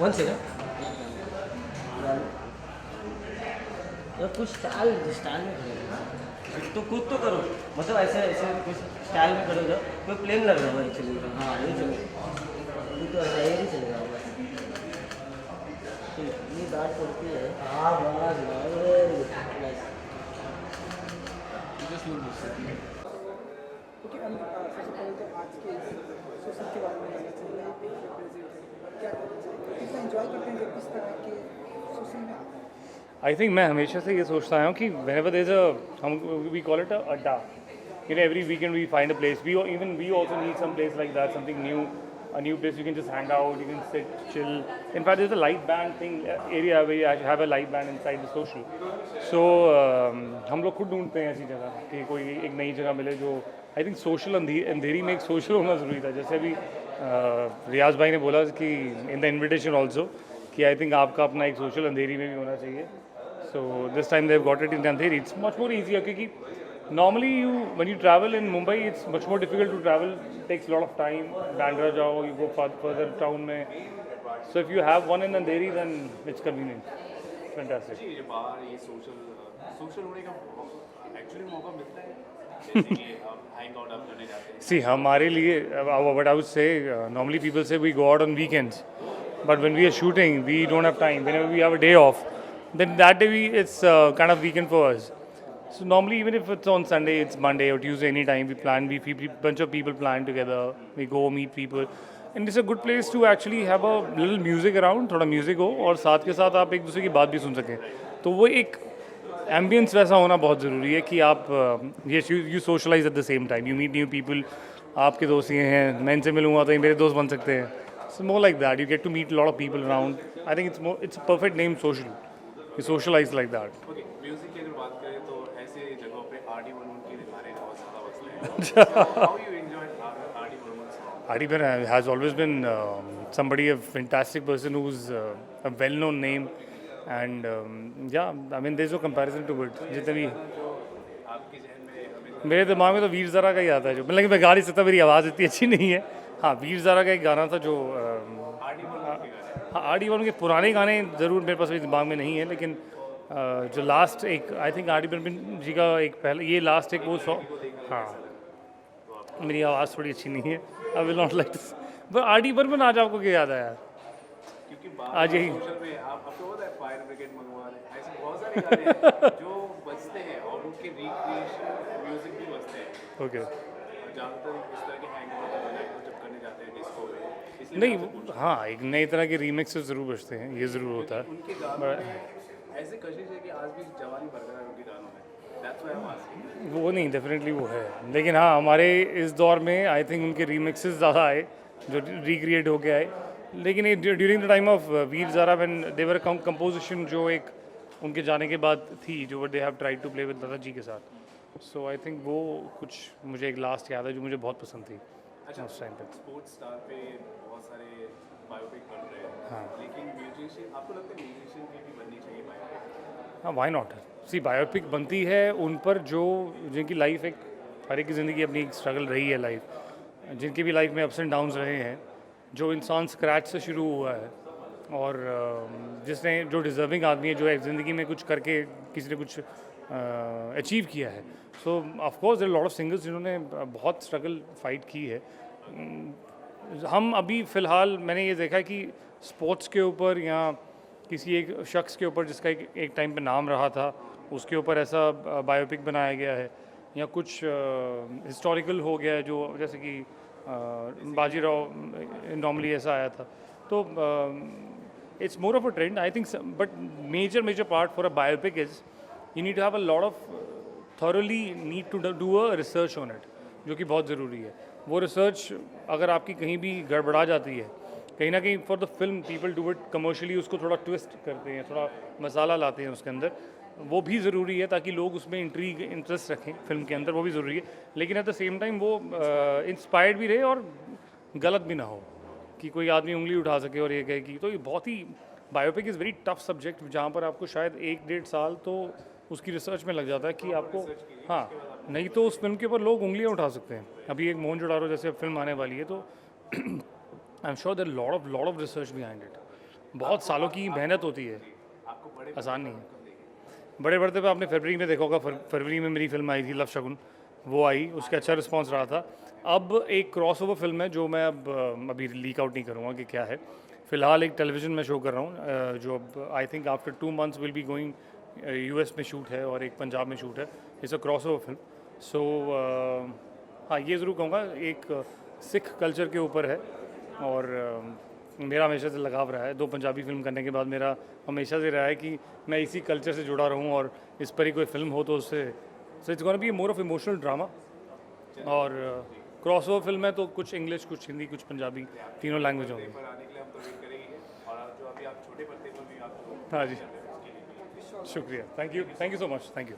One second. तो कुछ style style में खड़े हो तो खुद तो करो, मतलब ऐसे ऐसे कुछ स्टाइल में खड़े हो जाओ, कोई प्लेन लग रहा है एक्चुअली। हाँ ये चलो, ये तो ऐसा ही चलेगा बस। ठीक, ये बात पड़ती है। हाँ बस बस। ओके, हम सबसे पहले तो आज के इस सोशल के बारे में जानना चाहिए। रिप्रेजेंट क्या करना चाहिए, कितना एंजॉय करते हैं जब इस तरह के सोशल में आते हैं। आई थिंक मैं हमेशा से ये सोचता आया हूँ कि whenever there's a हम वी कॉल इट a अड्डा, you know, every weekend we find a place, we also need some place like that, something new, a new place you can just hang out, you can sit, chill. In fact, there's a live band thing area where you actually have a live band inside the social. So हम लोग खुद ढूंढते हैं ऐसी जगह कि कोई एक नई जगह मिले जो आई थिंक सोशल अंधेरी में एक सोशल होना ज़रूरी था। जैसे अभी रियाज भाई ने बोला कि इन द इन्विटेशन ऑल्सो कि आई थिंक आपका अपना एक सोशल अंधेरी में भी होना चाहिए। So this time they've got it in Andheri. It's much more easier because normally when you travel in Mumbai, it's much more difficult to travel. It takes a lot of time. Bandra jao, you go further town में. So if you have one in Andheri, then it's convenient. It's fantastic. जी, ये बाहर ये social होने का actually मौका मिलता है, जैसे कि आप हैंग आउट आप करने जाते हैं। See, हमारे लिए what I would say, normally people say we go out on weekends, but when we are shooting, we don't have time. Whenever we have a day off, then that day it's kind of weekend for us. So normally, even if it's on Sunday, it's Monday or Tuesday, anytime we plan, bunch of people plan together. We go meet people, and it's a good place to actually have a little music around, थोड़ा music हो और साथ के साथ आप एक दूसरे की बात भी सुन सकें। तो वो एक एम्बियंस वैसा होना बहुत ज़रूरी है कि आप you socialise at the same time, you meet new people. आपके दोस्त ये हैं, मैं इनसे मिलूँगा तो ये मेरे दोस्त बन सकते हैं। So more like that, you get to meet lot of people around. I think it's perfect name social, you socialise like that. Okay, music की अगर बात करें तो ऐसे जगहों पे आर.डी. बर्मन के गाने बहुत ज़्यादा बजते हैं। How you enjoy R D. Burman song? Adi Bar has always been somebody, a fantastic person who's a well-known name, and yeah, I mean there's no comparison to it. जितने भी आपके जहन में हमें मेरे दिमाग में तो वीर ज़रा का ही आता है जो, मतलब मैं गा नहीं सकता, मेरी आवाज़ इतनी अच्छी नहीं है। हाँ, वीर ज़रा का एक गाना था जो आर.डी. बर्मन के गाने। हाँ, आर डी बर्मन के पुराने गाने ज़रूर मेरे पास अभी दिमाग में नहीं है, लेकिन जो लास्ट एक आई थिंक आर डी बर्मन जी का एक पहले ये लास्ट एक वो सॉन्ग। हाँ, मेरी आवाज़ थोड़ी अच्छी नहीं है, I will not like but R D Burman आज आपको क्या याद आया? क्योंकि आज बाहर यही सोशल में आपको पता है फायर ब्रिगेड मंगवा रहे हैं, ऐसे बहुत सारे गाने हैं जो बजते हैं और उनके रिक्रिएशन म्यूजिक भी बजते हैं। ओके। ज़्यादातर इस तरह के हैंग आउट जब करने जाते हैं डिस्को में, इसलिए नहीं मैं आपसे पूछ हाँ, एक नई तरह के रीमिक्स ज़रूर बजते हैं, ये ज़रूर होता है। उनके गानों में ऐसे कशिश है कि आज भी जवानी बरकरार है उनके गानों में। That's why I am asking. वो नहीं, डेफिनेटली वो है, लेकिन हाँ हमारे इस दौर में आई थिंक उनके रीमिक्सेस ज़्यादा आए जो रिक्रिएट होके आए। लेकिन during the time of Veer Zaara when their composition जो एक उनके जाने के बाद थी, जो they have tried to play with Lata ji के साथ। सो आई थिंक वो कुछ मुझे एक लास्ट याद है जो मुझे बहुत पसंद थी अच्छा, उस टाइम पे। स्पोर्ट्स स्टार पे बहुत सारे बायोपिक बन रहे हैं, हाँ। लेकिन म्यूजिशियन, आपको लगता है म्यूजिशियन की भी बननी चाहिए बायोपिक? हाँ, वाई नॉट। सी, बायोपिक बनती है उन पर जो जिनकी लाइफ एक हर एक की ज़िंदगी अपनी एक स्ट्रगल रही है लाइफ, जिनकी भी लाइफ में अप्स एंड डाउन्स रहे हैं, जो इंसान स्क्रैच से शुरू हुआ है और जिसने जो डिज़र्विंग आदमी है, जो एक ज़िंदगी में कुछ करके किसी ने कुछ अचीव किया है। So of course there are lot of singers जिन्होंने बहुत स्ट्रगल फाइट की है। हम अभी फ़िलहाल मैंने ये देखा है कि स्पोर्ट्स के ऊपर या किसी एक शख्स के ऊपर जिसका एक टाइम पे नाम रहा था, उसके ऊपर ऐसा बायोपिक बनाया गया है या कुछ हिस्टोरिकल हो गया है, जो जैसे कि बाजीराव नॉर्मली ऐसा आया था। तो it's more of a trend I think, but major part for a biopic is you need to have a lot of thoroughly need to do a research on it, जो कि बहुत ज़रूरी है। वो रिसर्च अगर आपकी कहीं भी गड़बड़ा जाती है, कहीं ना कहीं for the film people do it commercially, उसको थोड़ा ट्विस्ट करते हैं, थोड़ा मसाला लाते हैं उसके अंदर, वो भी ज़रूरी है ताकि लोग उसमें इंटरेस्ट रखें फिल्म के अंदर, वो भी ज़रूरी है। लेकिन एट द सेम टाइम वो इंस्पायर्ड भी रहे और गलत भी ना हो कि कोई आदमी उंगली उठा सके और ये कहे कि, तो ये बहुत ही biopic is very tough subject, जहाँ पर आपको शायद 1-1.5 साल तो उसकी रिसर्च में लग जाता है कि आपको, हाँ, नहीं तो उस फिल्म के ऊपर लोग उंगलियां उठा सकते हैं। अभी एक मोहनजोदाड़ो जैसे फिल्म आने वाली है, तो I am sure there lot of research behind it. बहुत सालों की मेहनत होती है, आपको बड़े आसान नहीं है। बड़े पर्दे पे आपने फरवरी में देखा होगा, फरवरी में मेरी फिल्म आई थी लव शगुन, वो आई, उसका अच्छा रिस्पांस रहा था। अब एक क्रॉसओवर फिल्म है जो मैं अब अभी लीक आउट नहीं करूँगा कि क्या है। फ़िलहाल एक टेलीविज़न में शो कर रहा हूँ जो अब I think after 2 months will be going US में शूट है और एक पंजाब में शूट है। It's a crossover film. So हाँ, ये ज़रूर कहूँगा एक सिख कल्चर के ऊपर है और मेरा हमेशा से लगाव रहा है। 2 पंजाबी फिल्म करने के बाद मेरा हमेशा से रहा है कि मैं इसी कल्चर से जुड़ा रहूं और इस पर ही कोई फिल्म हो तो उससे so it's gonna be more of emotional drama. और क्रॉसओवर फिल्म है तो कुछ इंग्लिश, कुछ हिंदी, कुछ पंजाबी, तीनों लैंग्वेज होंगी। पर आने के लिए हम तो वेट करेंगे और जो अभी आप छोटे पर्दे पर भी आप हाँ जी, शुक्रिया, thank you so much, thank you.